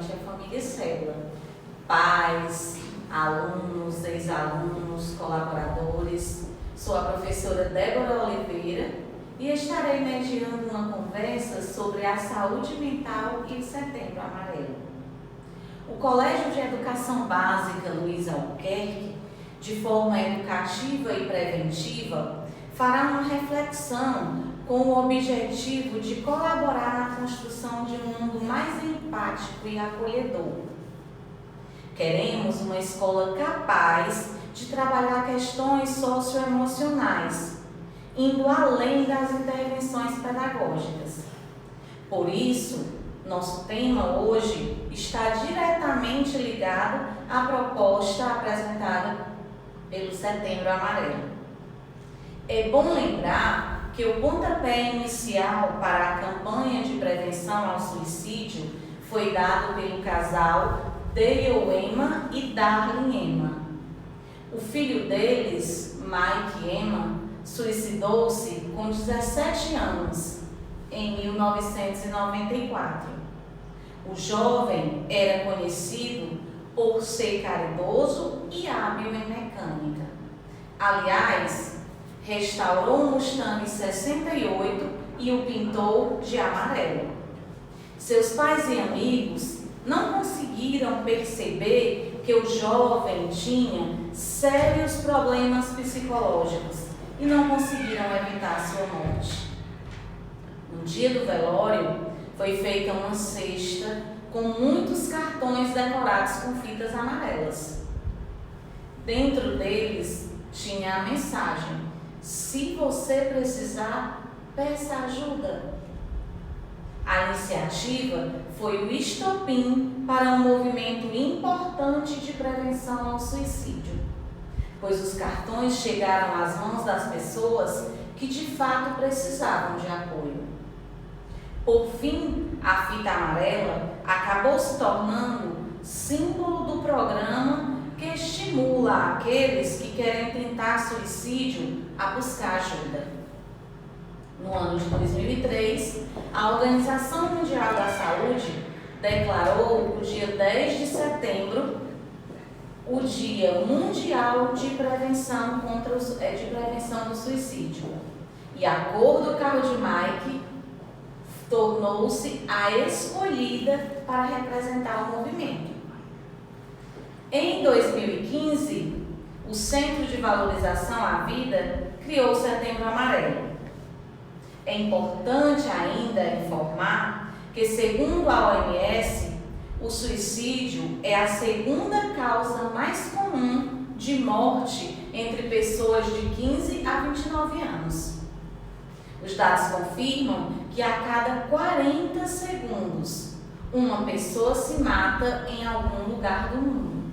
integrante da família Célula. Pais, alunos, ex-alunos, colaboradores. Sou a professora Débora Oliveira e estarei mediando uma conversa sobre a saúde mental e o Setembro Amarelo. O Colégio de Educação Básica Luiz Albuquerque, de forma educativa e preventiva, fará uma reflexão com o objetivo de colaborar na construção de um mundo mais empático e acolhedor. Queremos uma escola capaz de trabalhar questões socioemocionais, indo além das intervenções pedagógicas. Por isso, nosso tema hoje está diretamente ligado à proposta apresentada pelo Setembro Amarelo. É bom lembrar que o pontapé inicial para a campanha de prevenção ao suicídio foi dado pelo casal Dale Emma e Darlene Emma. O filho deles, Mike Emma, suicidou-se com 17 anos, em 1994. O jovem era conhecido por ser caridoso e hábil em mecânica. Aliás, restaurou um Mustang 68 e o pintou de amarelo. Seus pais e amigos não conseguiram perceber que o jovem tinha sérios problemas psicológicos e não conseguiram evitar sua morte. No dia do velório, foi feita uma cesta com muitos cartões decorados com fitas amarelas. Dentro deles tinha a mensagem: se você precisar, peça ajuda. A iniciativa foi o estopim para um movimento importante de prevenção ao suicídio, pois os cartões chegaram às mãos das pessoas que de fato precisavam de apoio. Por fim, a fita amarela acabou se tornando símbolo do programa que estimula aqueles que querem tentar suicídio a buscar ajuda. No ano de 2003, a Organização Mundial da Saúde declarou o dia 10 de setembro o Dia Mundial de Prevenção do Suicídio. E a cor do carro de Mike tornou-se a escolhida para representar o movimento. Em 2015, o Centro de Valorização à Vida criou o Setembro Amarelo. É importante ainda informar que, segundo a OMS, o suicídio é a segunda causa mais comum de morte entre pessoas de 15 a 29 anos. Os dados confirmam que a cada 40 segundos, uma pessoa se mata em algum lugar do mundo.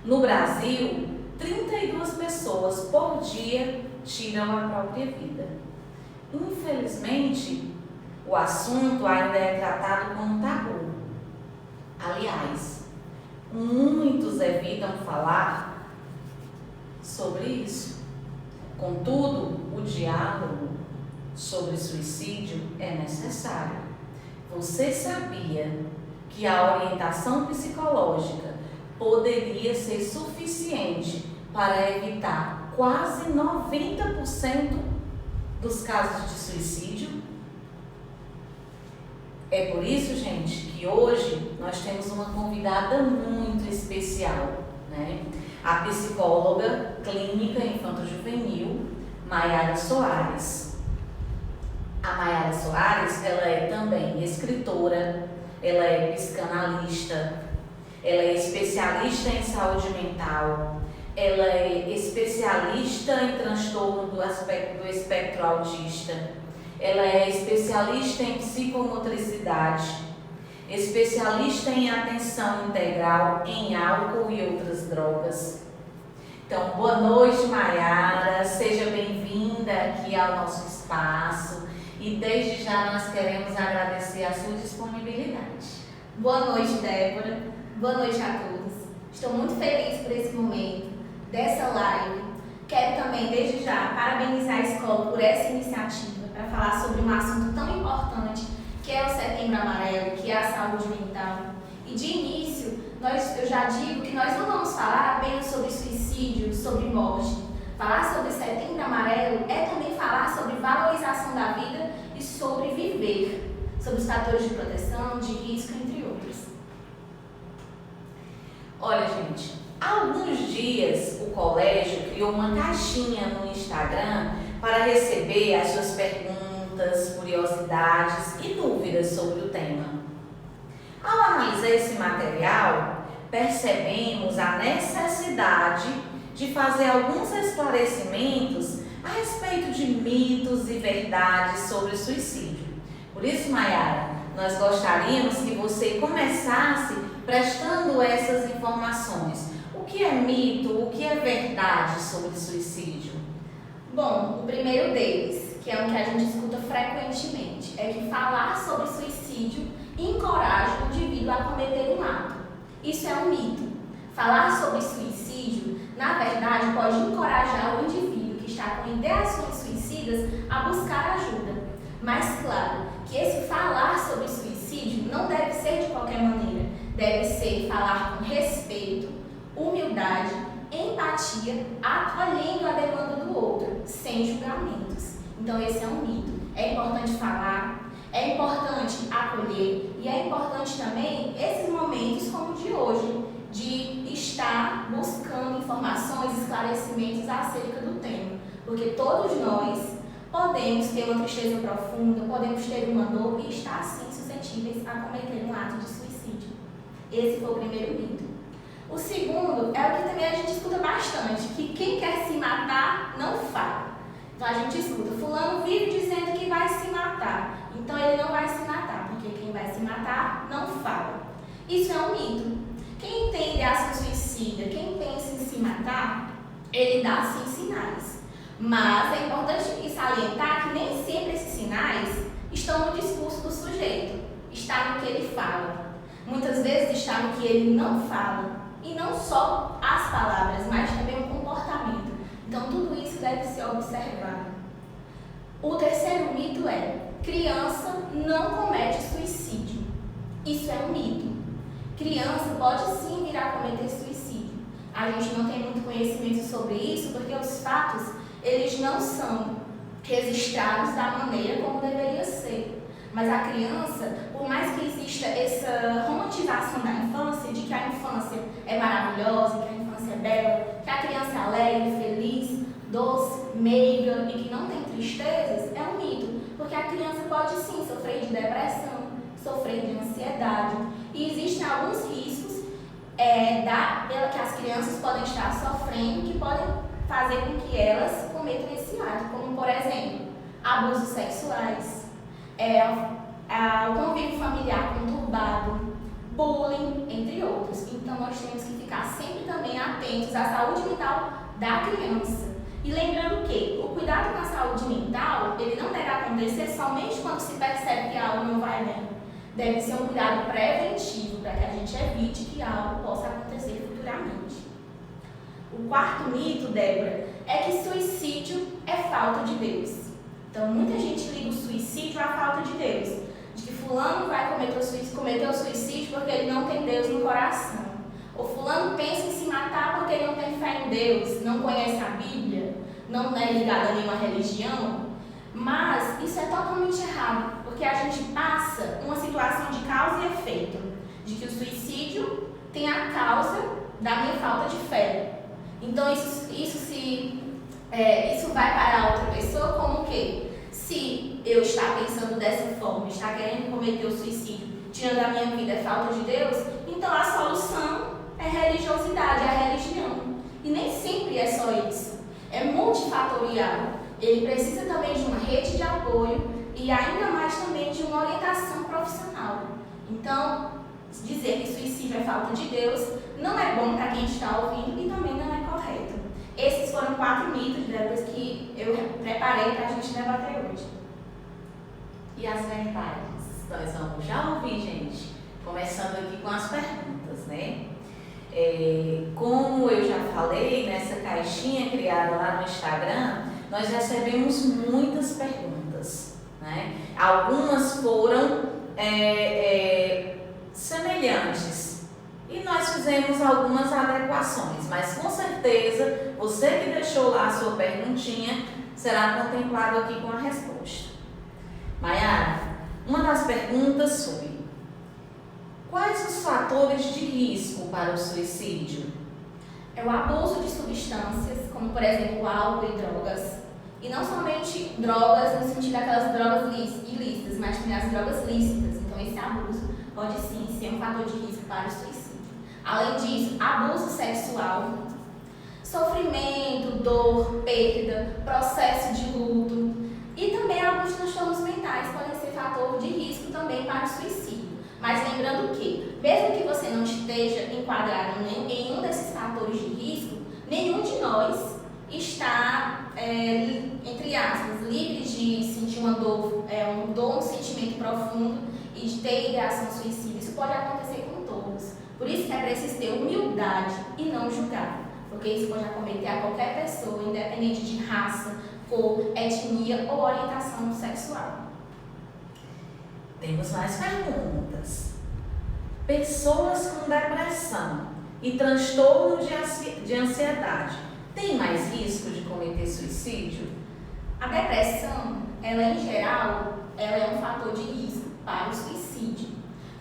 No Brasil, 32 pessoas por dia tiram a própria vida. Infelizmente, o assunto ainda é tratado como tabu. Aliás, muitos evitam falar sobre isso. Contudo, o diálogo sobre suicídio é necessário. Você sabia que a orientação psicológica poderia ser suficiente para evitar quase 90% dos casos de suicídio? É por isso, gente, que hoje nós temos uma convidada muito especial, né? A psicóloga clínica infanto-juvenil, Maiara Soares. A Maiara Soares, ela é também escritora, ela é psicanalista, ela é especialista em saúde mental, ela é especialista em transtorno do espectro autista, ela é especialista em psicomotricidade, especialista em atenção integral em álcool e outras drogas. Então, boa noite, Maiara, seja bem-vinda aqui ao nosso espaço e desde já nós queremos agradecer a sua disponibilidade. Boa noite, Débora, boa noite a todos. Estou muito feliz por esse momento, dessa live. Quero também, desde já, parabenizar a escola por essa iniciativa para falar sobre um assunto tão importante que é o Setembro Amarelo, que é a saúde mental. de início, eu já digo que nós não vamos falar apenas sobre suicídio, sobre morte. Falar sobre Setembro Amarelo é também falar sobre valorização da vida e sobre viver, sobre os fatores de proteção, de risco, entre outros. Olha, gente, há alguns dias o colégio criou uma caixinha no Instagram para receber as suas perguntas, curiosidades e dúvidas sobre o tema. Ao analisar esse material, percebemos a necessidade de fazer alguns esclarecimentos a respeito de mitos e verdades sobre o suicídio. Por isso, Maiara, nós gostaríamos que você começasse prestando essas informações. O que é mito, o que é verdade sobre suicídio? Bom, o primeiro deles, que é o que a gente escuta frequentemente, é que falar sobre suicídio encoraja o indivíduo a cometer um ato. Isso é um mito. Falar sobre suicídio, na verdade, pode encorajar o indivíduo que está com ideações suicidas a buscar ajuda. Mas, claro, que esse falar sobre suicídio não deve ser de qualquer maneira. Deve ser falar com respeito, humildade, empatia, acolhendo a demanda do outro, sem julgamentos. Então, esse é um mito. É importante falar, é importante acolher e é importante também esses momentos como o de hoje, de estar buscando informações, esclarecimentos acerca do tema. Porque todos nós podemos ter uma tristeza profunda, podemos ter uma dor e estar, assim, suscetíveis a cometer um ato de suicídio. Esse foi o primeiro mito. O segundo é o que também a gente escuta bastante, que quem quer se matar não fala. Então a gente escuta, fulano vive dizendo que vai se matar, então ele não vai se matar, porque quem vai se matar não fala. Isso é um mito. Quem tem ideação suicida, quem pensa em se matar, ele dá sim sinais. Mas é importante salientar que nem sempre esses sinais estão no discurso do sujeito, está no que ele fala. Muitas vezes está no que ele não fala. E não só as palavras, mas também o comportamento. Então, tudo isso deve ser observado. O terceiro mito é: criança não comete suicídio. Isso é um mito. Criança pode sim vir a cometer suicídio. A gente não tem muito conhecimento sobre isso, porque os fatos, eles não são registrados da maneira como deveria ser. Mas a criança, por mais que exista essa romantização da infância, de que a infância é maravilhosa, que a infância é bela, que a criança é alegre, feliz, doce, meiga e que não tem tristezas, é um mito. Porque a criança pode sim sofrer de depressão, sofrer de ansiedade. E existem alguns riscos pela que as crianças podem estar sofrendo, que podem fazer com que elas cometam esse ato, como, por exemplo, abusos sexuais, o convívio familiar conturbado, bullying, entre outros. Então, nós temos que ficar sempre também atentos à saúde mental da criança. E lembrando que o cuidado com a saúde mental, ele não deve acontecer somente quando se percebe que algo não vai bem. Deve ser um cuidado preventivo para que a gente evite que algo possa acontecer futuramente. O quarto mito, Débora, é que suicídio é falta de Deus. Então, muita gente liga o suicídio à falta de Deus. De que fulano vai cometer o suicídio porque ele não tem Deus no coração. Ou fulano pensa em se matar porque ele não tem fé em Deus, não conhece a Bíblia, não é ligado a nenhuma religião. Mas isso é totalmente errado, porque a gente passa uma situação de causa e efeito. De que o suicídio tem a causa da minha falta de fé. Então, isso vai para a outra pessoa como o quê? Se eu estar pensando dessa forma, estar querendo cometer o suicídio, tirando a minha vida é falta de Deus, então a solução é religiosidade, é a religião. E nem sempre é só isso. É multifatorial. Ele precisa também de uma rede de apoio e ainda mais também de uma orientação profissional. Então, dizer que suicídio é falta de Deus não é bom para quem está ouvindo e também não é correto. Esses foram 4 mitos, Débora, que eu preparei para a gente debater hoje. E as verdades? Nós vamos já ouvir, gente. Começando aqui com as perguntas, né? Como eu já falei, nessa caixinha criada lá no Instagram, nós recebemos muitas perguntas, né? Algumas foram semelhantes, E nós fizemos algumas adequações, mas com certeza você que deixou lá a sua perguntinha será contemplado aqui com a resposta. Maiara, uma das perguntas foi: quais os fatores de risco para o suicídio? É o abuso de substâncias, como por exemplo álcool e drogas. E não somente drogas no sentido daquelas drogas ilícitas, mas também as drogas lícitas. Então esse abuso pode sim ser um fator de risco para o suicídio. Além disso, abuso sexual, sofrimento, dor, perda, processo de luto e também alguns transtornos mentais podem ser fator de risco também para o suicídio. Mas lembrando que, mesmo que você não esteja enquadrado em um desses fatores de risco, nenhum de nós está, entre aspas, livre de sentir uma dor, um sentimento profundo e de ter ideação suicida. Isso pode acontecer com todos. Por isso que é preciso ter humildade e não julgar, porque isso pode acometer a qualquer pessoa, independente de raça, cor, etnia ou orientação sexual. Temos mais perguntas. Pessoas com depressão e transtorno de ansiedade têm mais risco de cometer suicídio? A depressão, ela em geral, ela é um fator de risco para o suicídio,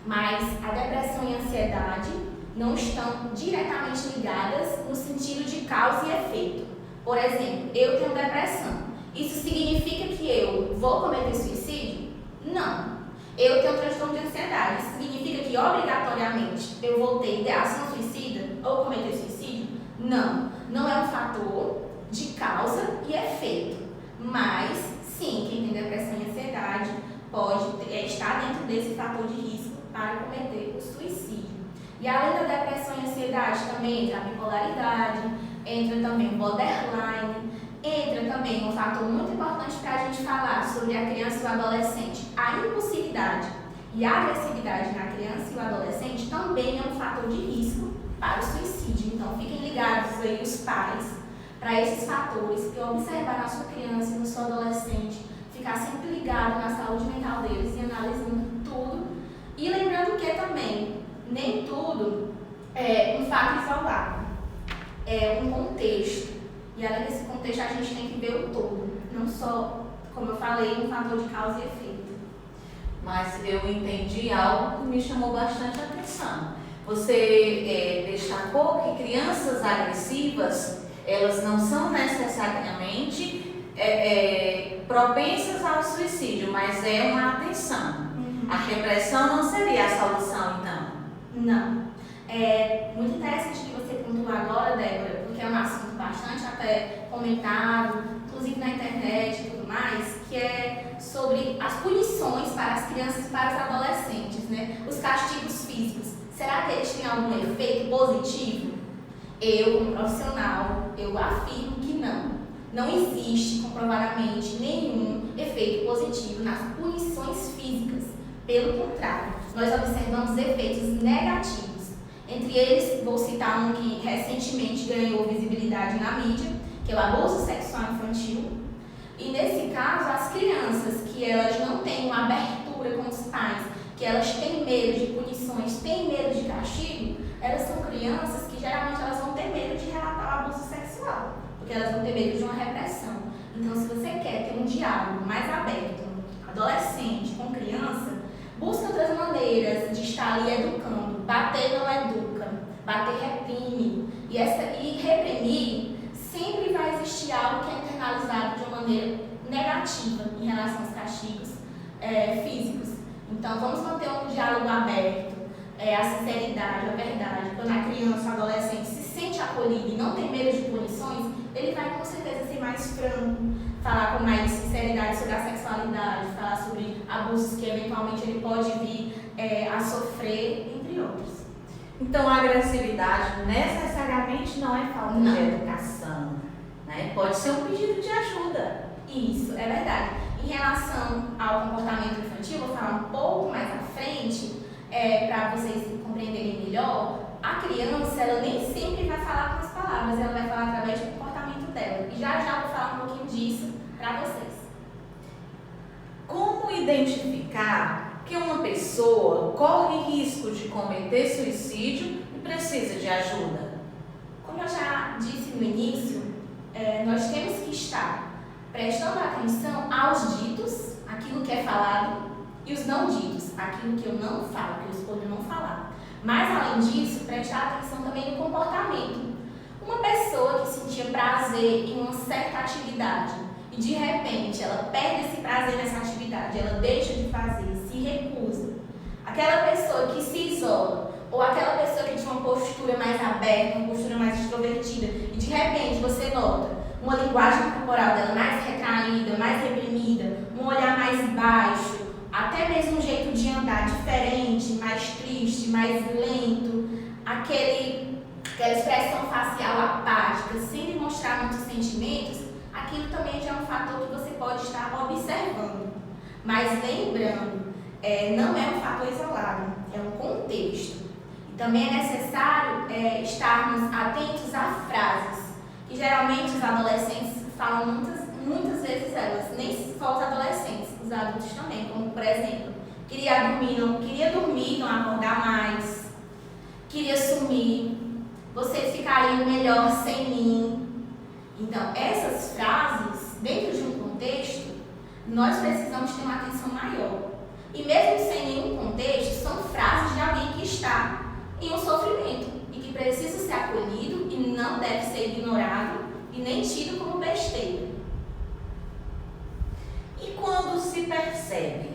mas a depressão e a ansiedade não estão diretamente ligadas no sentido de causa e efeito. Por exemplo, eu tenho depressão. Isso significa que eu vou cometer suicídio? Não. Eu tenho transtorno de ansiedade. Isso significa que obrigatoriamente eu vou ter ideação suicida ou cometer suicídio? Não. Não é um fator de causa e efeito. Mas, sim, quem tem depressão e ansiedade pode estar dentro desse fator de risco para cometer o suicídio. E além da depressão e ansiedade, também entra a bipolaridade, entra também o borderline, entra também um fator muito importante para a gente falar sobre a criança e o adolescente. A impulsividade e a agressividade na criança e o adolescente também é um fator de risco para o suicídio. Então, fiquem ligados aí os pais para esses fatores e observar na sua criança e no seu adolescente, ficar sempre ligado na saúde mental deles e analisando tudo. E lembrando que também, nem tudo é um fato isolado, é um contexto. E além desse contexto, a gente tem que ver o todo, não só, como eu falei, um fator de causa e efeito. Mas eu entendi algo que me chamou bastante atenção. Você destacou que crianças agressivas, elas não são necessariamente propensas ao suicídio, mas é uma atenção. A repressão não seria a solução, então? Não. É muito interessante que você pontuou agora, Débora, porque é um assunto bastante até comentado, inclusive na internet e tudo mais, que é sobre as punições para as crianças e para os adolescentes, né? Os castigos físicos. Será que eles têm algum efeito positivo? Eu, como profissional, eu afirmo que não. Não existe comprovadamente nenhum efeito positivo nas punições físicas. Pelo contrário, nós observamos efeitos negativos. Entre eles, vou citar um que recentemente ganhou visibilidade na mídia, que é o abuso sexual infantil. E nesse caso, as crianças que elas não têm uma abertura com os pais, que elas têm medo de punições, têm medo de castigo, elas são crianças que geralmente elas vão ter medo de relatar o abuso sexual, porque elas vão ter medo de uma repressão. Então, se você quer ter um diálogo mais aberto, adolescente com criança, busca outras maneiras de estar ali educando. Bater não educa, bater reprime. E reprimir sempre vai existir algo que é internalizado de uma maneira negativa em relação aos castigos físicos. Então, vamos manter um diálogo aberto, a sinceridade, a verdade. Quando a criança, o adolescente se sente acolhido e não tem medo de punições, ele vai com certeza ser mais franco, falar com mais sinceridade sobre a sexualidade, falar sobre abusos que eventualmente ele pode vir a sofrer, entre outros. Então, a agressividade necessariamente não é falta de educação, né? Pode ser um pedido de ajuda. Isso, é verdade. Em relação ao comportamento infantil, vou falar um pouco mais à frente, para vocês compreenderem melhor. A criança, ela nem sempre vai falar com as palavras, ela vai falar através do comportamento dela. E já vou falar um pouquinho disso para vocês. Como identificar que uma pessoa corre risco de cometer suicídio e precisa de ajuda? Como eu já disse no início, nós temos que estar prestando atenção aos ditos, aquilo que é falado, e os não ditos, aquilo que eu não falo, que eu escolho não falar. Mas, além disso, prestar atenção também no comportamento. Uma pessoa que sentia prazer em uma certa atividade e, de repente, ela perde esse prazer nessa atividade, ela deixa de fazer, se recusa. Aquela pessoa que se isola, ou aquela pessoa que tinha uma postura mais aberta, uma postura mais extrovertida, e, de repente, você nota uma linguagem corporal dela mais retraída, mais reprimida, um olhar mais baixo, até mesmo um jeito de andar diferente, mais triste, mais lento, aquela expressão facial apática, sem demonstrar muitos sentimentos, aquilo também já é um fator que você pode estar observando. Mas lembrando, não é um fator isolado, é um contexto. E também é necessário estarmos atentos a frases, que geralmente os adolescentes falam muitas vezes elas, nem só os adolescentes, os adultos também, como por exemplo, queria dormir, não acordar mais, queria sumir, você ficaria melhor sem mim. Então, essas frases, dentro de um contexto, nós precisamos ter uma atenção maior. E mesmo sem nenhum contexto, são frases de alguém que está em um sofrimento e que precisa ser acolhido e não deve ser ignorado e nem tido como besteira. E quando se percebe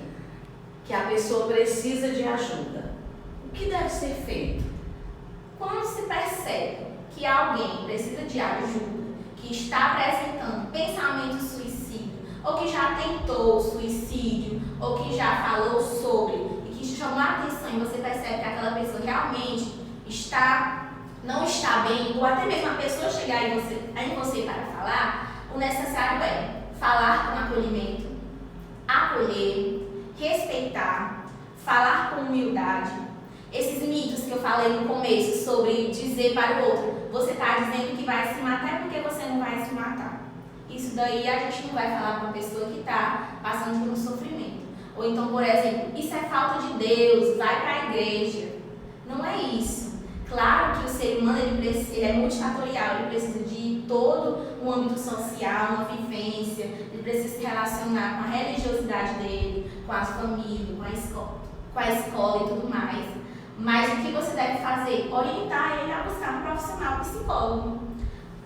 que a pessoa precisa de ajuda, o que deve ser feito? Quando se percebe que alguém precisa de ajuda, que está apresentando pensamento suicídio, ou que já tentou suicídio, ou que já falou sobre, e que chamou a atenção e você percebe que aquela pessoa realmente não está bem, ou até mesmo a pessoa chegar em você para falar, o necessário é falar com acolhimento, acolher, respeitar, falar com humildade. Esses mitos que eu falei no começo sobre dizer para o outro, você está dizendo que vai se matar porque você não vai se matar. Isso daí a gente não vai falar para uma pessoa que está passando por um sofrimento. Ou então, por exemplo, isso é falta de Deus, vai para a igreja. Não é isso. Claro que o ser humano ele é multifatorial, ele precisa de todo um âmbito social, uma vivência, ele precisa se relacionar com a religiosidade dele, com a família, com a escola e tudo mais. Mas o que você deve fazer? Orientar ele a buscar um profissional psicólogo,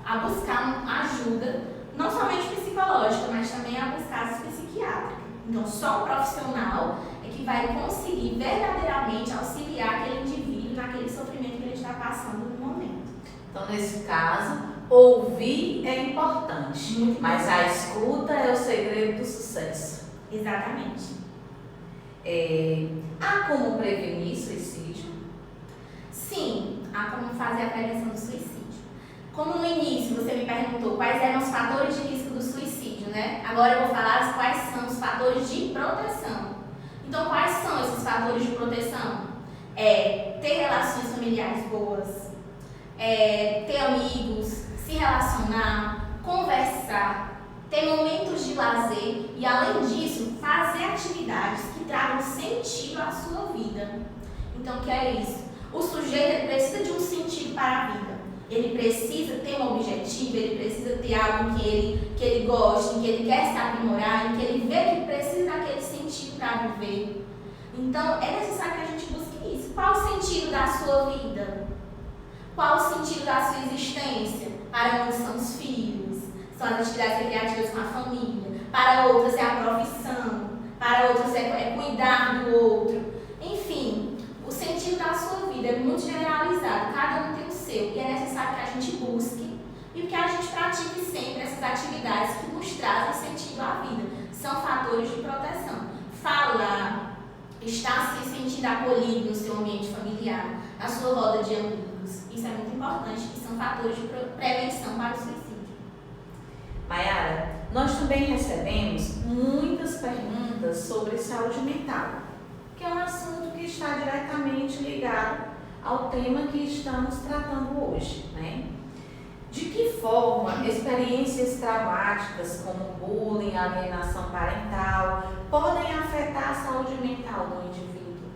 a buscar uma ajuda, não somente psicológica, mas também a buscar psiquiátrica. Então, só um profissional é que vai conseguir verdadeiramente auxiliar aquele indivíduo naquele sofrimento que ele está passando no momento. Então, nesse caso, ouvir é importante, Muito mas importante. a escuta é o segredo do sucesso. Exatamente. Há como prevenir suicídio? Sim, há como fazer a prevenção do suicídio. Como no início você me perguntou quais eram os fatores de risco do suicídio, né? Agora eu vou falar quais são os fatores de proteção. Então, quais são esses fatores de proteção? Ter relações familiares boas, ter amigos, se relacionar, conversar, ter momentos de lazer e, além disso, fazer atividades que tragam sentido à sua vida. Então, o que é isso? O sujeito ele precisa de um sentido para a vida. Ele precisa ter um objetivo, ele precisa ter algo que ele goste, que ele quer se aprimorar, em que ele vê que precisa daquele sentido para viver. Então, é necessário que a gente busque isso. Qual o sentido da sua vida? Qual o sentido da sua existência? Para uns são os filhos, são as atividades recreativas com a família. Para outras é a profissão, para outras é cuidar do outro. Enfim, o sentido da sua vida é muito generalizado, cada um tem o seu. E é necessário que a gente busque e que a gente pratique sempre essas atividades que nos trazem sentido à vida. São fatores de proteção. Falar, estar se sentindo acolhido no seu ambiente familiar, na sua roda de amigos. Isso é muito importante e são fatores de prevenção para o suicídio. Maiara, nós também recebemos muitas perguntas sobre saúde mental, que é um assunto que está diretamente ligado ao tema que estamos tratando hoje, né? De que forma experiências traumáticas como bullying, alienação parental podem afetar a saúde mental do indivíduo?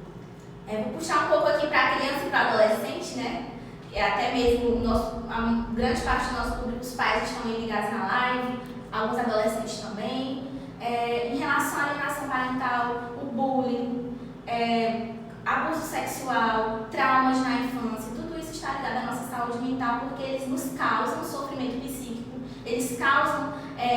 Vou puxar um pouco aqui para a criança e para o adolescente, né? Até mesmo a grande parte do nosso público, os pais estão ligados na live, alguns adolescentes também. Em relação à alienação parental, o bullying, abuso sexual, traumas na infância, tudo isso está ligado à nossa saúde mental porque eles nos causam sofrimento psíquico, eles causam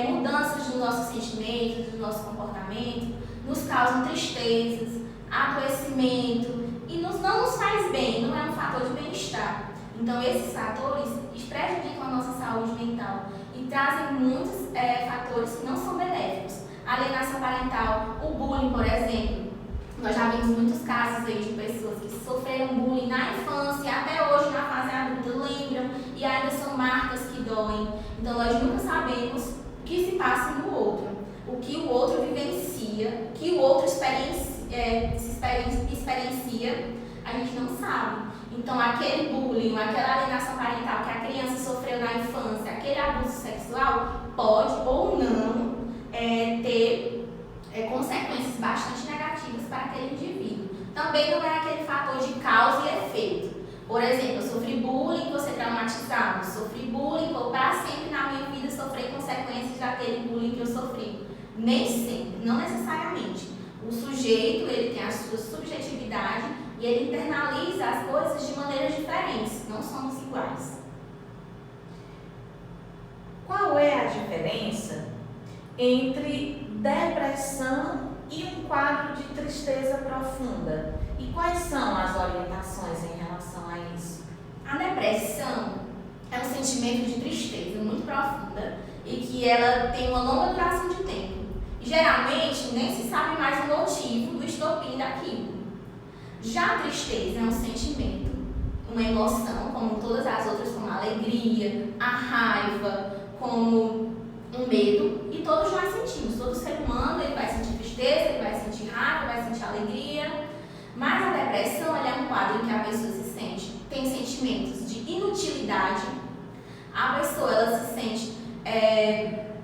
mudanças nos nossos sentimentos, no nosso comportamento, nos causam tristezas, adoecimento e não nos faz bem, não é um fator de bem-estar. Então esses fatores prejudicam a nossa saúde mental e trazem muitos fatores que não são benéficos. A alienação parental, o bullying, por exemplo. Nós já vimos muitos casos aí de pessoas que sofreram bullying na infância, até hoje na fase adulta, lembram e ainda são marcas que doem. Então nós nunca sabemos o que se passa no outro, o que o outro vivencia, o que o outro experiencia, a gente não sabe. Então aquele bullying, aquela alienação parental que a criança sofreu na infância, aquele abuso sexual, pode ou não ter consequências bastante negativas para aquele indivíduo. Também não é aquele fator de causa e efeito. Por exemplo, eu sofri bullying, vou ser traumatizado. Sofri bullying, vou para sempre na minha vida sofrer consequências daquele bullying que eu sofri. Nem sempre, não necessariamente. O sujeito, ele tem a sua subjetividade e ele internaliza as coisas de maneiras diferentes. Não somos iguais. Qual é a diferença entre depressão e um quadro de tristeza profunda? E quais são as orientações em relação a isso? A depressão é um sentimento de tristeza muito profunda e que ela tem uma longa duração de tempo. E geralmente nem se sabe mais o motivo do estopim daquilo. Já a tristeza é um sentimento, uma emoção, como todas as outras, como a alegria, a raiva, como um medo, e todos nós sentimos. Todo ser humano ele vai sentir tristeza, ele vai sentir raiva, vai sentir alegria. Mas a depressão ela é um quadro em que a pessoa se sente, tem sentimentos de inutilidade. A pessoa ela se sente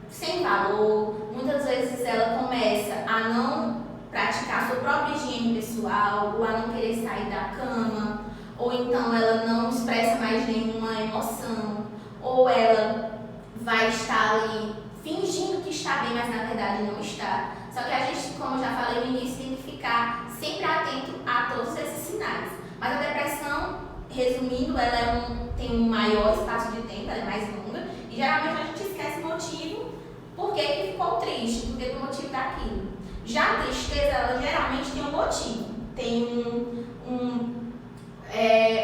sem valor. Muitas vezes ela começa a não praticar sua própria higiene pessoal, ou a não querer sair da cama, ou então ela não expressa mais nenhuma emoção, ou ela vai estar ali fingindo que está bem, mas na verdade não está. Só que a gente, como eu já falei no início, tem que ficar sempre atento a todos esses sinais. Mas a depressão, resumindo, ela tem um maior espaço de tempo, ela é mais longa, e geralmente a gente esquece o motivo, por que ficou triste, por que o motivo daquilo. Já a tristeza, ela geralmente tem um motivo, tem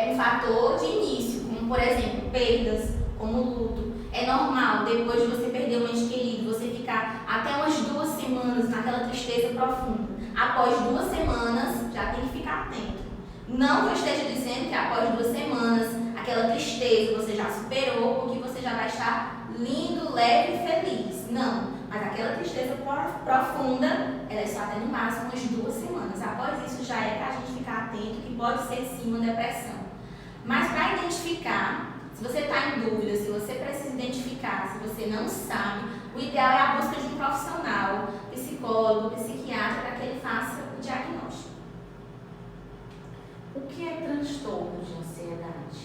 um fator de início, como por exemplo, perdas, como luto. É normal, depois de você perder um ente querido, você ficar até umas 2 semanas naquela tristeza profunda. Após 2 semanas, já tem que ficar atento. Não que eu esteja dizendo que após 2 semanas, aquela tristeza você já superou, ou que você já vai estar lindo, leve e feliz. Não, mas aquela tristeza profunda, ela está até no máximo umas 2 semanas. Após isso, já é para a gente ficar atento que pode ser sim uma depressão. Mas para identificar, se você está em dúvida, se você precisa identificar, se você não sabe, o ideal é a busca de um profissional, psicólogo, psiquiatra, para que ele faça o diagnóstico. O que é transtorno de ansiedade?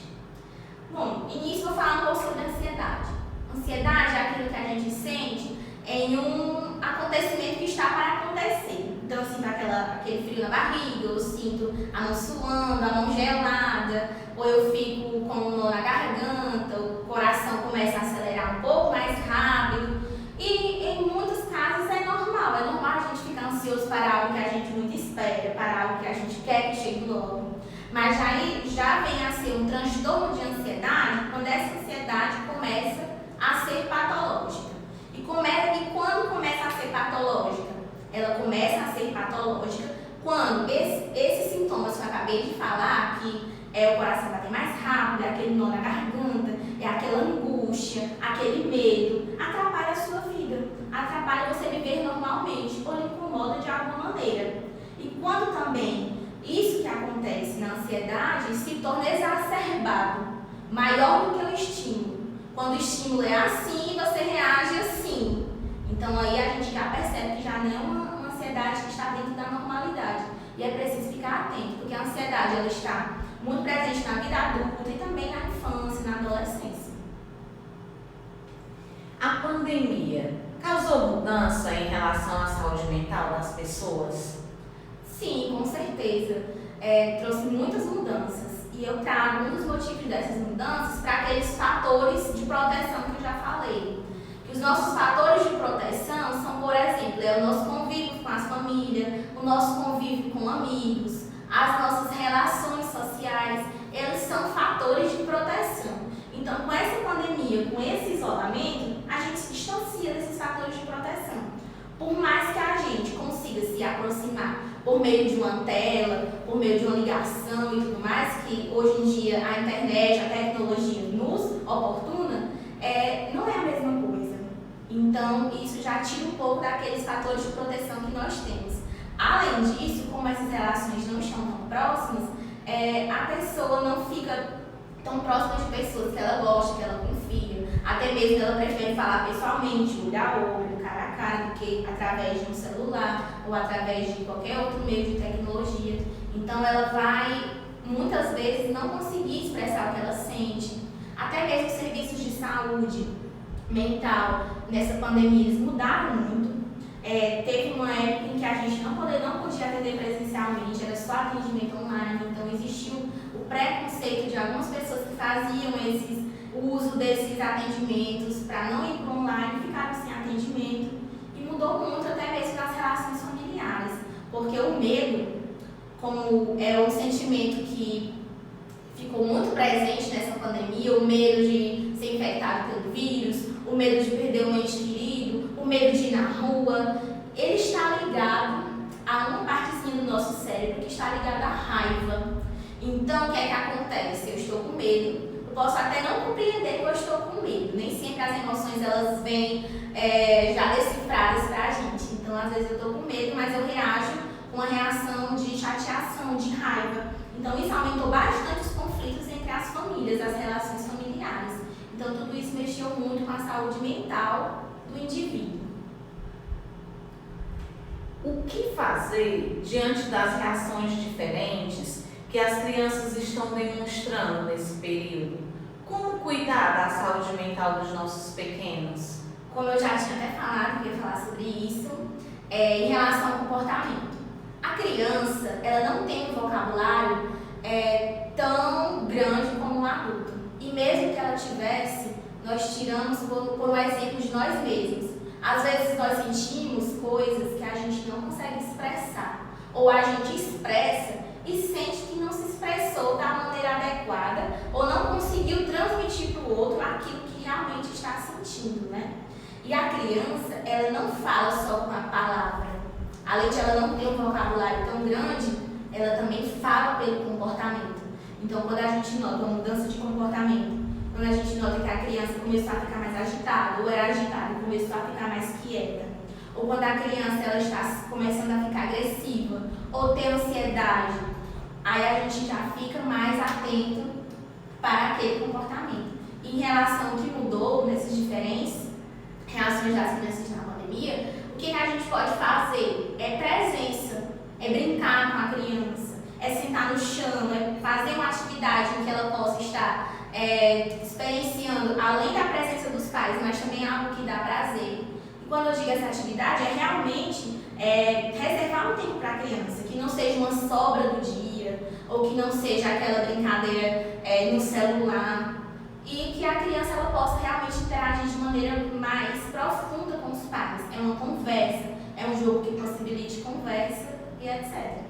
Bom, início vou falar um pouco sobre ansiedade. Ansiedade é aquilo que a gente sente em um acontecimento que está para acontecer. Então eu sinto aquele frio na barriga, eu sinto a mão suando, a mão gelada, ou eu fico com um nó na garganta, o coração começa a acelerar um pouco mais rápido. E em muitos casos é normal a gente ficar ansioso para algo que a gente muito espera, para algo que a gente quer que chegue logo. Mas aí já vem a ser um transtorno de ansiedade quando essa ansiedade começa a ser patológica. E quando começa a ser patológica? Ela começa a ser patológica quando esses sintomas que eu acabei de falar, que é o coração bater mais rápido, é aquele nó na garganta, é aquela angústia, aquele medo, atrapalha a sua vida, atrapalha você viver normalmente ou lhe incomoda de alguma maneira. E quando também isso que acontece na ansiedade se torna exacerbado, maior do que o estímulo, Quando o estímulo é assim, você reage assim. Então aí a gente já percebe que já não é uma ansiedade que está dentro da normalidade. E é preciso ficar atento, porque a ansiedade ela está muito presente na vida adulta e também na infância, na adolescência. A pandemia causou mudança em relação à saúde mental das pessoas? Sim, com certeza. Trouxe muitas mudanças. E eu trago um dos motivos dessas mudanças para aqueles fatores de proteção que eu já falei. Que os nossos fatores de proteção são, por exemplo, o nosso convívio com as famílias, o nosso convívio com amigos, as nossas relações sociais, eles são fatores de proteção. Então, com essa pandemia, com esse isolamento, a gente se distancia desses fatores de proteção. Por mais que a gente consiga se aproximar por meio de uma tela, por meio de uma ligação e tudo mais, que hoje em dia a internet, a tecnologia nos oportuna, não é a mesma coisa. Então, isso já tira um pouco daqueles fatores de proteção que nós temos. Além disso, como essas relações não estão tão próximas, a pessoa não fica tão próxima de pessoas que ela gosta, que ela confia. Até mesmo ela prefere falar pessoalmente, olho a olho, cara a cara, do que através de um celular ou através de qualquer outro meio de tecnologia. Então ela vai, muitas vezes, não conseguir expressar o que ela sente. Até mesmo os serviços de saúde mental, nessa pandemia, eles mudaram muito. Teve uma época em que a gente não podia atender presencialmente, era só atendimento online, então existiu o preconceito de algumas pessoas que faziam o uso desses atendimentos para não ir para online e ficaram sem atendimento. E mudou muito até mesmo nas relações familiares, porque o medo, como é um sentimento que ficou muito presente nessa pandemia, o medo de ser infectado pelo vírus, o medo de perder um ente querido, o medo de ir na rua, ele está ligado a uma partezinha do nosso cérebro que está ligada à raiva. Então, o que é que acontece? Eu estou com medo, eu posso até não compreender que eu estou com medo, nem sempre as emoções elas vêm já decifradas para a gente. Então, às vezes eu estou com medo, mas eu reajo com uma reação de chateação, de raiva. Então, isso aumentou bastante os conflitos entre as famílias, as relações familiares. Então, tudo isso mexeu muito com a saúde mental do indivíduo. O que fazer diante das reações diferentes que as crianças estão demonstrando nesse período? Como cuidar da saúde mental dos nossos pequenos? Como eu já tinha até falado, que eu ia falar sobre isso, em relação ao comportamento. A criança, ela não tem um vocabulário tão grande como um adulto. E mesmo que ela tivesse, nós tiramos por um exemplo de nós mesmos. Às vezes nós sentimos coisas que a gente não consegue expressar. Ou a gente expressa e sente que não se expressou da maneira adequada ou não conseguiu transmitir para o outro aquilo que realmente está sentindo, né? E a criança, ela não fala só com a palavra. Além de ela não ter um vocabulário tão grande, ela também fala pelo comportamento. Então, quando a gente nota uma mudança de comportamento, quando a gente nota que a criança começou a ficar mais agitada, ou era agitada e começou a ficar mais quieta, ou quando a criança ela está começando a ficar agressiva, ou ter ansiedade, aí a gente já fica mais atento para aquele comportamento. Em relação ao que mudou nessas diferentes reações das crianças na pandemia, o que a gente pode fazer? É presença, é brincar com a criança, é sentar no chão, é fazer uma atividade em que ela possa estar experienciando, além da presença dos pais, mas também algo que dá prazer. E quando eu digo essa atividade, é realmente reservar um tempo para a criança, que não seja uma sobra do dia, ou que não seja aquela brincadeira no celular, e que a criança ela possa realmente interagir de maneira mais profunda com os pais. É uma conversa, é um jogo que possibilite conversa e etc.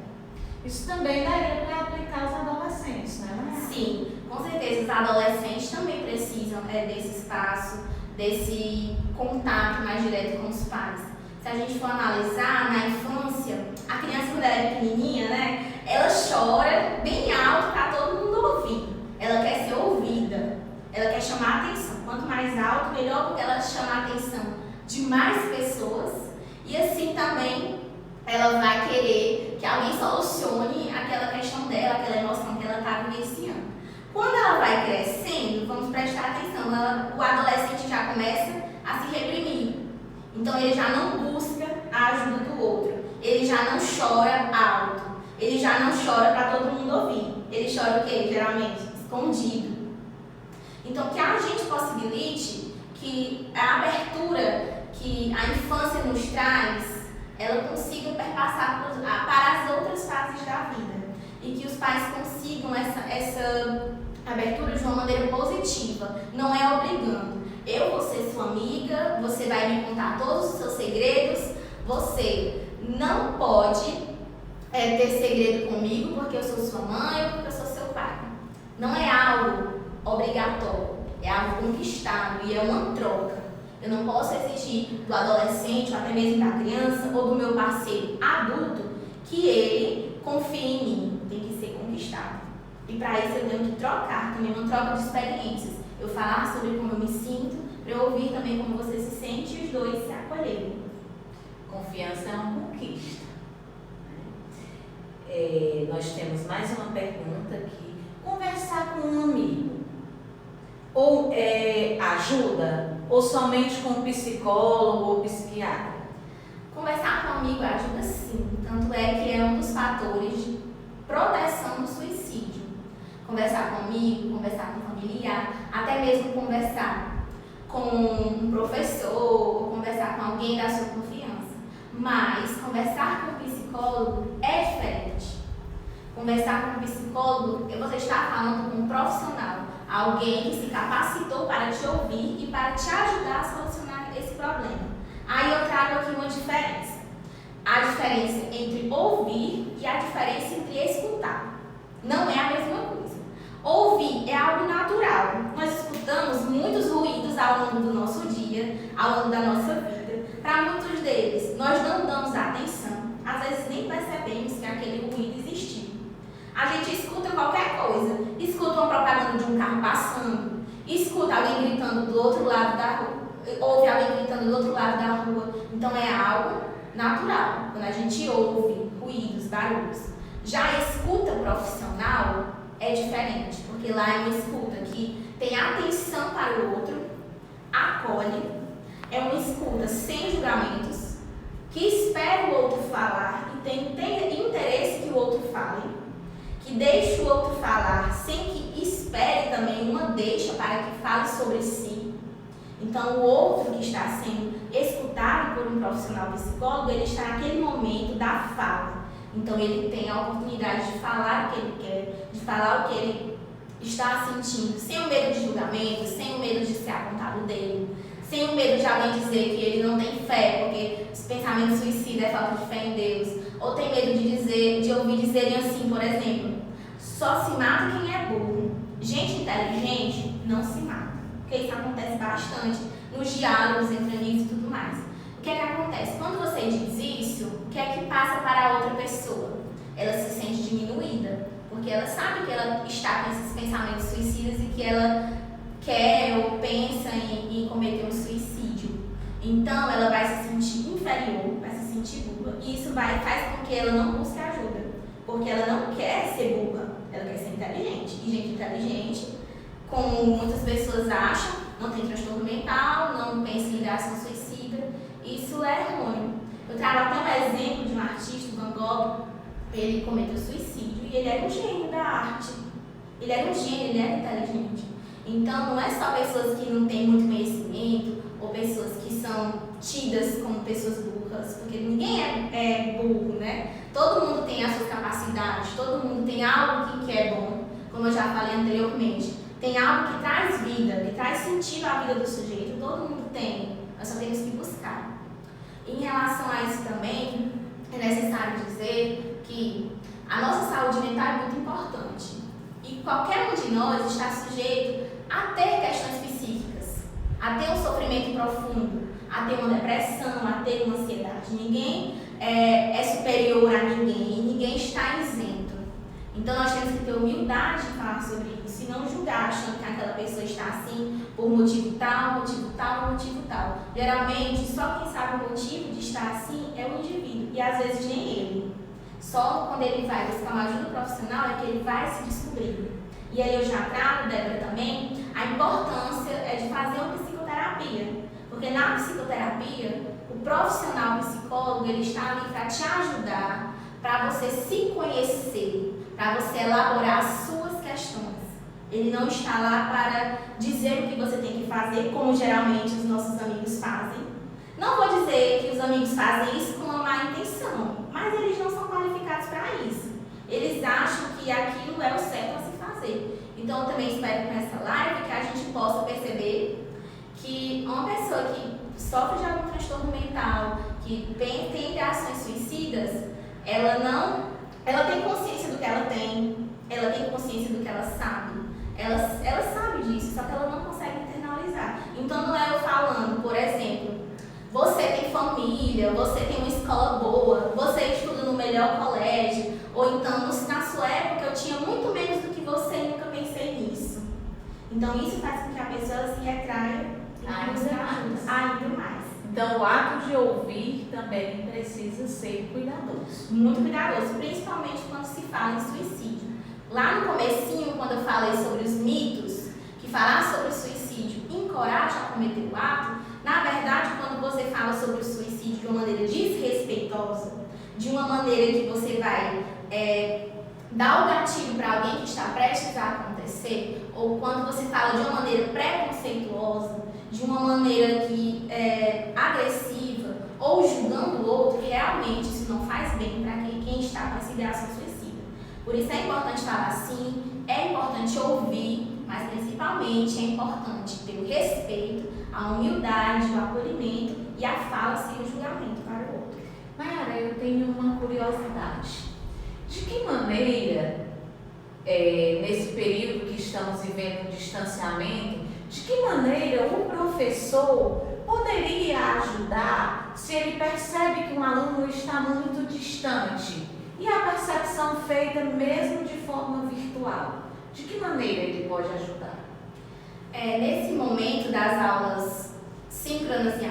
Isso também daria para aplicar aos adolescentes, né? Sim, com certeza. Os adolescentes também precisam desse espaço, desse contato mais direto com os pais. Se a gente for analisar, na infância, a criança quando ela é pequenininha, né, ela chora bem alto para todo mundo ouvir. Ela quer ser ouvida, ela quer chamar a atenção. Quanto mais alto, melhor, porque ela chama a atenção de mais pessoas e assim também ela vai querer que alguém solucione aquela questão dela, aquela emoção que ela está vivenciando. Quando ela vai crescendo, vamos prestar atenção, o adolescente Então ele já não busca a ajuda do outro, ele já não chora alto, ele já não chora para todo mundo ouvir, ele chora o quê? Geralmente escondido. Então que a gente possibilite que a abertura que a infância nos traz, ela consiga perpassar para as outras fases da vida e que os pais consigam essa abertura de uma maneira positiva, não é obrigando. Eu vou ser sua amiga, você vai me contar todos os seus segredos, você não pode ter segredo comigo porque eu sou sua mãe ou porque eu sou seu pai. Não é algo obrigatório, é algo conquistado e é uma troca. Eu não posso exigir do adolescente ou até mesmo da criança ou do meu parceiro adulto que ele confie em mim, tem que ser conquistado. E para isso eu tenho que trocar também, uma troca de experiências. Eu falar sobre como eu me sinto, para eu ouvir também como você se sente e os dois se acolherem. Confiança é uma conquista. Nós temos mais uma pergunta aqui. Conversar com um amigo ou ajuda? Ou somente com um psicólogo ou psiquiatra? Conversar com um amigo ajuda sim. Tanto é que é um dos fatores de proteção do suicídio. Conversar com um amigo, conversar com um familiar, até mesmo conversar com um professor ou conversar com alguém da sua confiança. Mas conversar com um psicólogo é diferente. Conversar com um psicólogo, você está falando com um profissional, alguém que se capacitou para te ouvir e para te ajudar a solucionar esse problema. Aí eu trago aqui uma diferença. A diferença entre ouvir e a diferença entre escutar. Não é a mesma coisa. Ouvir é algo natural. Nós escutamos muitos ruídos ao longo do nosso dia, ao longo da nossa vida. Para muitos deles, nós não damos atenção. Às vezes nem percebemos que aquele ruído existiu. A gente escuta qualquer coisa. Escuta uma propaganda de um carro passando. Escuta alguém gritando do outro lado da rua. Ouve alguém gritando do outro lado da rua. Então é algo natural. Quando a gente ouve ruídos, barulhos. Já a escuta profissional é diferente. Porque lá é uma escuta que tem atenção para o outro, acolhe. É uma escuta sem julgamentos, que espera o outro falar e tem interesse que o outro fale. Que deixe o outro falar sem que espere também uma deixa para que fale sobre si. Então, o outro que está sendo escutado por um profissional psicólogo, ele está naquele momento da fala. Então, ele tem a oportunidade de falar o que ele quer, de falar o que ele está sentindo, sem o medo de julgamento, sem o medo de ser apontado dele, sem o medo de alguém dizer que ele não tem fé, porque os pensamentos suicidas é falta de fé em Deus, ou tem medo de ouvir dizerem assim, por exemplo, só se mata quem é burro. Gente inteligente não se mata, porque isso acontece bastante nos diálogos entre amigos e tudo mais. O que é que acontece? Quando você diz isso, o que é que passa para a outra pessoa? Ela se sente diminuída, porque ela sabe que ela está com esses pensamentos suicidas e que ela quer ou pensa em cometer um suicídio. Então, ela vai se sentir inferior, vai se sentir burra, e isso faz com que ela não busque ajuda, porque ela não quer ser burra, ela quer ser inteligente. E gente inteligente, como muitas pessoas acham, não tem transtorno mental, não pensa em ideação suicida, isso é errôneo. Eu trago até um exemplo de um artista, Van Gogh. Ele cometeu suicídio e ele era um gênio da arte. Ele era um gênio, ele era inteligente. Então, não é só pessoas que não têm muito conhecimento ou pessoas que são tidas como pessoas burras, porque ninguém é burro, né? Todo mundo tem as suas capacidades, todo mundo tem algo que é bom, como eu já falei anteriormente. Tem algo que traz vida, que traz sentido à vida do sujeito, todo mundo tem, nós só temos que buscar. Em relação a isso também, é necessário dizer que a nossa saúde mental é muito importante. E qualquer um de nós está sujeito a ter questões psíquicas, a ter um sofrimento profundo, a ter uma depressão, a ter uma ansiedade. Ninguém é superior a ninguém, ninguém está isento. Então nós temos que ter humildade de falar sobre isso e não julgar achando que aquela pessoa está assim por motivo tal, motivo tal, motivo tal. Geralmente, só quem sabe o motivo de estar assim é o indivíduo e às vezes nem ele. Só quando ele vai buscar uma ajuda profissional é que ele vai se descobrir. E aí eu já trago, Débora, também, a importância de fazer uma psicoterapia. Porque na psicoterapia, o profissional psicólogo, ele está ali para te ajudar, para você se conhecer, para você elaborar as suas questões. Ele não está lá para dizer o que você tem que fazer, como geralmente os nossos amigos fazem. Não vou dizer que os amigos fazem isso com uma má intenção, mas eles não são qualificados para isso. Eles acham que aquilo é o certo a se fazer. Então, eu também espero com essa live que a gente possa perceber que uma pessoa que sofre de algum transtorno mental, que tem ideações suicidas, ela tem consciência do que ela tem consciência do que ela sabe. Ela sabe disso, só que ela não consegue internalizar. Então, não é eu falando, por exemplo, você tem família, você tem uma escola boa, você estuda no melhor colégio, ou então, na sua época, eu tinha muito menos do que você e nunca pensei nisso. Então, isso faz com que a pessoa se retraia ainda mais. Então, o ato de ouvir também precisa ser cuidadoso. Muito cuidadoso, principalmente quando se fala em suicídio. Lá no comecinho, quando eu falei sobre os mitos, que falar sobre o suicídio encoraja a cometer o ato, na verdade, quando você fala sobre o suicídio de uma maneira desrespeitosa, de uma maneira que você vai dar o gatilho para alguém que está prestes a acontecer, ou quando você fala de uma maneira preconceituosa, de uma maneira que agressiva, ou julgando o outro, realmente isso não faz bem para quem está com essa ideação suicida. Por isso é importante falar sim, é importante ouvir, mas principalmente é importante ter o respeito, a humildade, o acolhimento e a fala sem o julgamento para o outro. Mayara, eu tenho uma curiosidade. De que maneira, nesse período que estamos vivendo um distanciamento, de que maneira o professor poderia ajudar se ele percebe que um aluno está muito distante e a percepção feita mesmo de forma virtual? De que maneira ele pode ajudar? Nesse momento das aulas síncronas e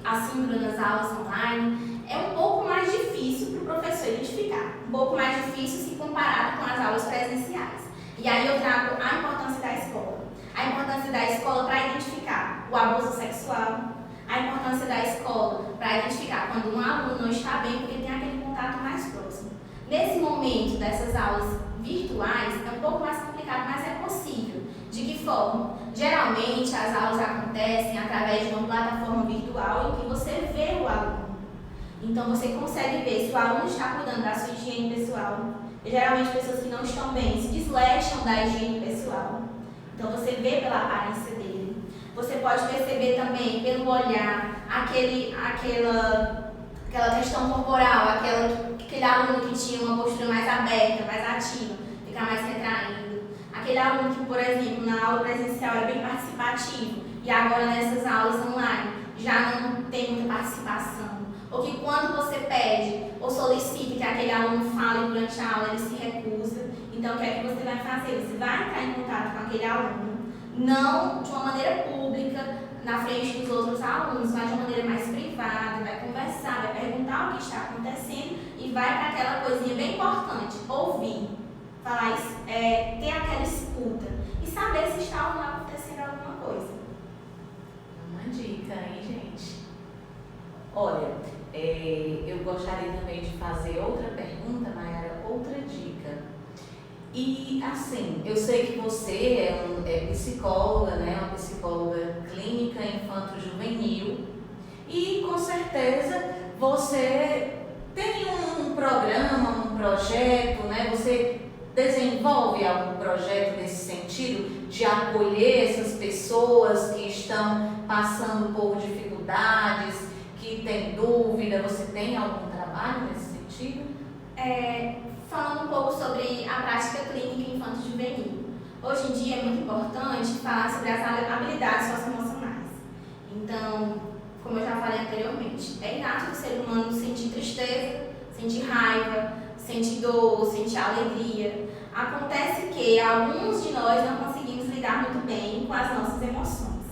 assíncronas aulas online, é um pouco mais difícil para o professor identificar, um pouco mais difícil se comparado com as aulas presenciais. E aí eu trago a importância da escola. A importância da escola para identificar o abuso sexual, a importância da escola para identificar quando um aluno não está bem porque tem aquele contato mais próximo. Nesse momento dessas aulas virtuais é um pouco mais complicado, mas é possível. De que forma? Geralmente as aulas acontecem através de uma plataforma virtual em que você vê o aluno. Então você consegue ver se o aluno está cuidando da sua higiene pessoal. Geralmente pessoas que não estão bem se desleixam da higiene pessoal. Então você vê pela aparência dele. Você pode perceber também pelo olhar, aquela questão corporal, aquele aluno que tinha uma postura mais aberta, mais ativa, fica mais retraído. Aquele aluno que, por exemplo, na aula presencial era bem participativo e agora nessas aulas online já não tem muita participação. Ou que quando você pede ou solicita que aquele aluno fale durante a aula, ele se recusa. Então, o que é que você vai fazer? Você vai entrar em contato com aquele aluno, não de uma maneira pública, na frente dos outros alunos, mas de uma maneira mais privada, vai conversar, vai perguntar o que está acontecendo e vai para aquela coisinha bem importante, ouvir, falar, ter aquela escuta e saber se está ou não acontecendo alguma coisa. Uma dica, hein, gente? Olha, eu gostaria também de fazer outra pergunta, Mayara, outra dica. E assim, eu sei que você é psicóloga, né? Uma psicóloga clínica infanto-juvenil e com certeza você tem um programa, um projeto, né? Você desenvolve algum projeto nesse sentido de acolher essas pessoas que estão passando por dificuldades, que têm dúvida. Você tem algum trabalho nesse sentido? Falando um pouco sobre a prática clínica infanto-juvenil. Hoje em dia é muito importante falar sobre as habilidades socioemocionais. Então, como eu já falei anteriormente, é inato do ser humano sentir tristeza, sentir raiva, sentir dor, sentir alegria. Acontece que alguns de nós não conseguimos lidar muito bem com as nossas emoções.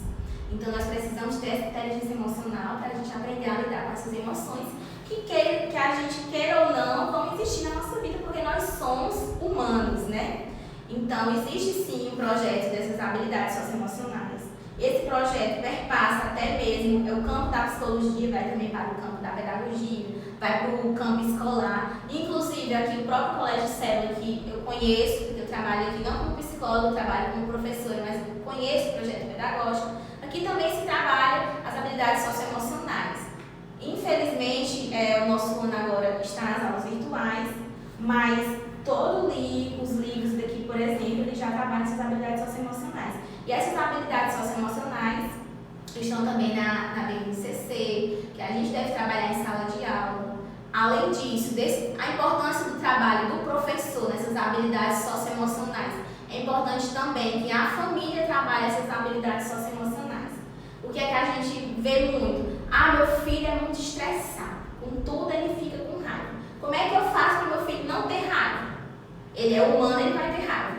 Então, nós precisamos ter essa inteligência emocional para a gente aprender a lidar com essas emoções que a gente queira ou não vão existir na nossa vida, porque nós somos humanos, né? Então, existe sim um projeto dessas habilidades socioemocionais. Esse projeto perpassa até mesmo o campo da psicologia, vai também para o campo da pedagogia, vai para o campo escolar. Inclusive, aqui o próprio Colégio Célula, que eu conheço, porque eu trabalho aqui não como psicóloga, eu trabalho como professora, mas eu conheço o projeto pedagógico. Aqui também se trabalha as habilidades socioemocionais. Infelizmente, o nosso ano agora está nas aulas virtuais, mas os livros daqui, por exemplo, eles já trabalham essas habilidades socioemocionais. E essas habilidades socioemocionais estão também na BNCC, que a gente deve trabalhar em sala de aula. Além disso, a importância do trabalho do professor nessas habilidades socioemocionais. É importante também que a família trabalhe essas habilidades socioemocionais. O que é que a gente vê muito? Meu filho é muito estressado, com tudo ele fica com raiva. Como é que eu faço para meu filho não ter raiva? Ele é humano, ele vai ter raiva.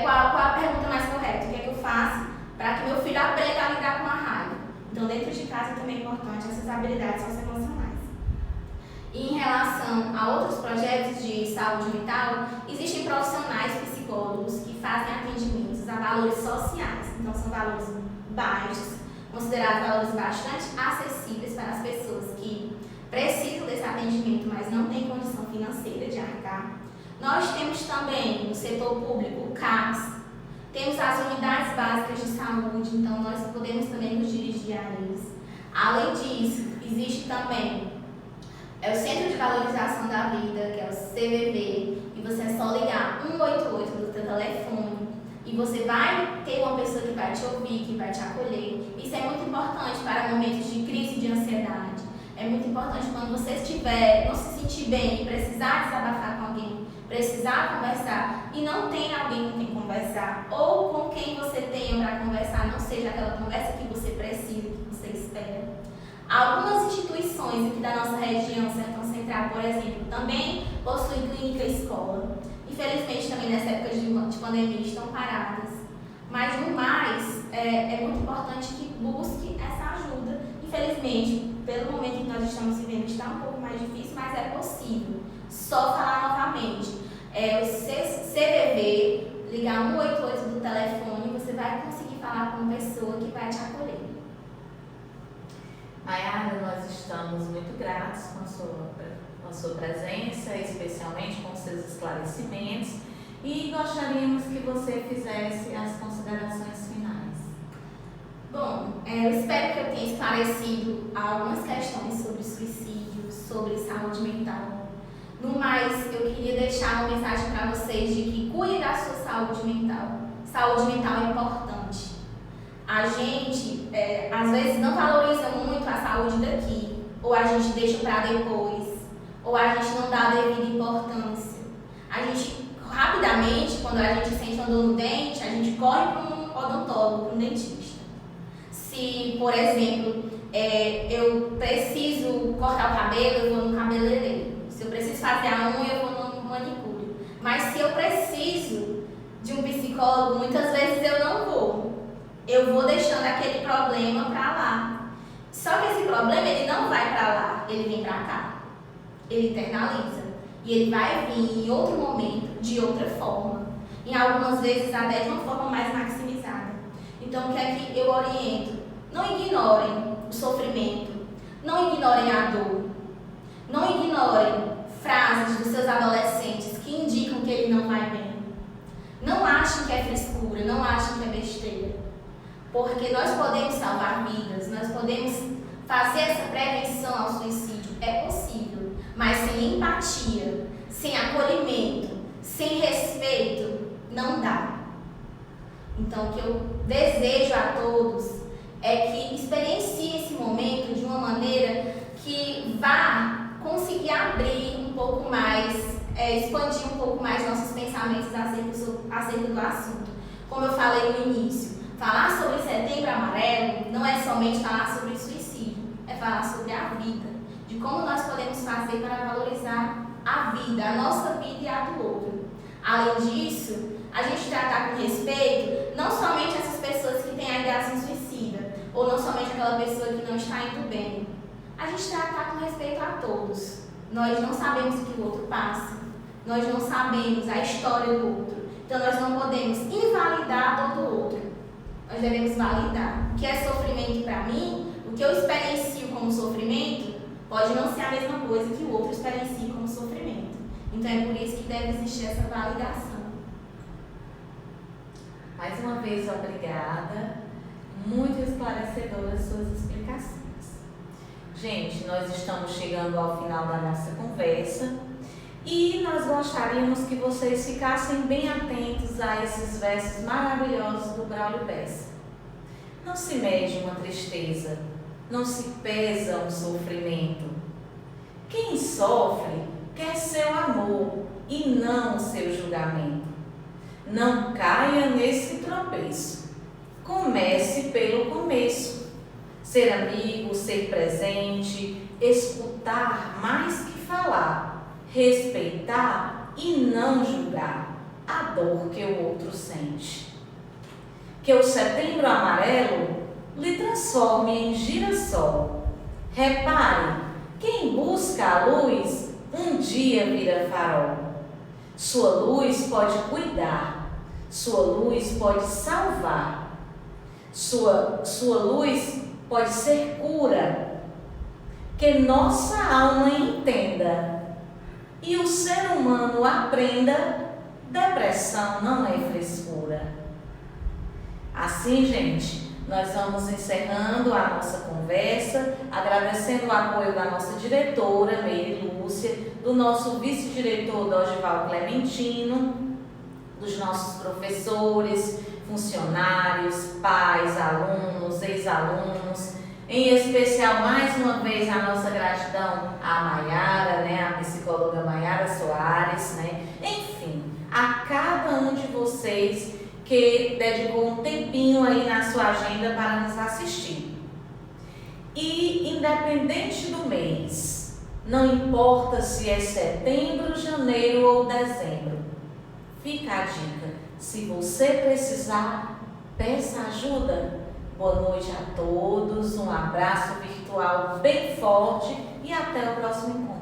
Qual a pergunta mais correta? O que é que eu faço para que meu filho aprenda a lidar com a raiva? Então, dentro de casa também é importante essas habilidades socioemocionais. E em relação a outros projetos de saúde mental, existem profissionais psicólogos que fazem atendimentos a valores sociais. Então, são valores baixos, considerados valores bastante acessíveis para as pessoas que precisam desse atendimento, mas não têm condição financeira de arcar. Nós temos também no setor público o CAPS, temos as unidades básicas de saúde, então nós podemos também nos dirigir a eles. Além disso, existe também o Centro de Valorização da Vida, que é o CVV, e você é só ligar 188 do seu telefone e você vai ter uma pessoa que vai te ouvir, que vai te acolher. Isso é muito importante para momentos de crise de ansiedade. É muito importante quando você não se sentir bem e precisar desabafar com alguém, precisar conversar e não tem alguém com quem conversar, ou com quem você tenha para conversar, não seja aquela conversa que você precisa, que você espera. Algumas instituições aqui da nossa região, Sertão Central, por exemplo, também possuem clínica e escola. Infelizmente, também nessa época de pandemia estão paradas. Mas, no mais, é muito importante que busque essa ajuda. Infelizmente, pelo momento que nós estamos vivendo, está um pouco mais difícil, mas é possível. Só falar novamente. O CVV, ligar 188 do telefone, você vai conseguir falar com uma pessoa que vai te acolher. Maiara, nós estamos muito gratos com a sua presença, especialmente com seus esclarecimentos, e gostaríamos que você fizesse as considerações finais. Bom, eu espero que eu tenha esclarecido algumas questões sobre suicídio, sobre saúde mental. No mais, eu queria deixar uma mensagem para vocês de que cuide da sua saúde mental. Saúde mental é importante. A gente, às vezes, não valoriza muito a saúde daqui, ou a gente deixa para depois, ou a gente não dá a devida importância. A gente, rapidamente, quando a gente sente uma dor no dente, a gente corre para um odontólogo, para um dentista. Se, por exemplo, eu preciso cortar o cabelo, eu vou no cabeleireiro. Se eu preciso fazer a unha, eu vou no manicure. Mas se eu preciso de um psicólogo, muitas vezes eu não vou. Eu vou deixando aquele problema para lá. Só que esse problema, ele não vai para lá, ele vem para cá. Ele internaliza. E ele vai vir em outro momento, de outra forma. Em algumas vezes até de uma forma mais maximizada. Então, o que é que eu oriento? Não ignorem o sofrimento. Não ignorem a dor. Não ignorem frases dos seus adolescentes que indicam que ele não vai bem. Não achem que é frescura, não achem que é besteira. Porque nós podemos salvar vidas, nós podemos fazer essa prevenção ao suicídio. É possível, mas sem empatia, sem acolhimento, sem respeito, não dá. Então, o que eu desejo a todos é que experienciem esse momento de uma maneira que vá conseguir abrir um pouco mais, expandir um pouco mais nossos pensamentos acerca do assunto. Como eu falei no início, falar sobre Setembro Amarelo não é somente falar sobre suicídio, é falar sobre a vida, de como nós podemos fazer para valorizar a vida, a nossa vida e a do outro. Além disso, a gente tratar com respeito não somente essas pessoas que têm a ideação suicida, ou não somente aquela pessoa que não está indo bem. A gente tratar com respeito a todos. Nós não sabemos o que o outro passa, nós não sabemos a história do outro, então nós não podemos invalidar a dor do outro. Nós devemos validar. O que é sofrimento para mim, o que eu experiencio como sofrimento, pode não ser a mesma coisa que o outro experiencia como sofrimento. Então é por isso que deve existir essa validação. Mais uma vez, obrigada. Muito esclarecedoras suas explicações. Gente, nós estamos chegando ao final da nossa conversa e nós gostaríamos que vocês ficassem bem atentos a esses versos maravilhosos do Braulio Bessa. Não se mede uma tristeza, não se pesa um sofrimento. Quem sofre quer seu amor e não o seu julgamento. Não caia nesse tropeço. Comece pelo começo. Ser amigo, ser presente, escutar mais que falar, respeitar e não julgar a dor que o outro sente. Que o setembro amarelo lhe transforme em girassol. Repare, quem busca a luz, um dia vira farol. Sua luz pode cuidar, sua luz pode salvar, sua luz pode ser cura. Que nossa alma entenda e o ser humano aprenda, depressão não é frescura. Assim, gente, nós vamos encerrando a nossa conversa, agradecendo o apoio da nossa diretora, Meire Lúcia, do nosso vice-diretor, Dorival Clementino, dos nossos professores, funcionários, pais, alunos, ex-alunos, em especial, mais uma vez, a nossa gratidão à Maiara, né, a psicóloga Maiara Soares, né, enfim, a cada um de vocês que dedicou um tempinho aí na sua agenda para nos assistir. E independente do mês, não importa se é setembro, janeiro ou dezembro, fica a dica, se você precisar, peça ajuda. Boa noite a todos, um abraço virtual bem forte e até o próximo encontro.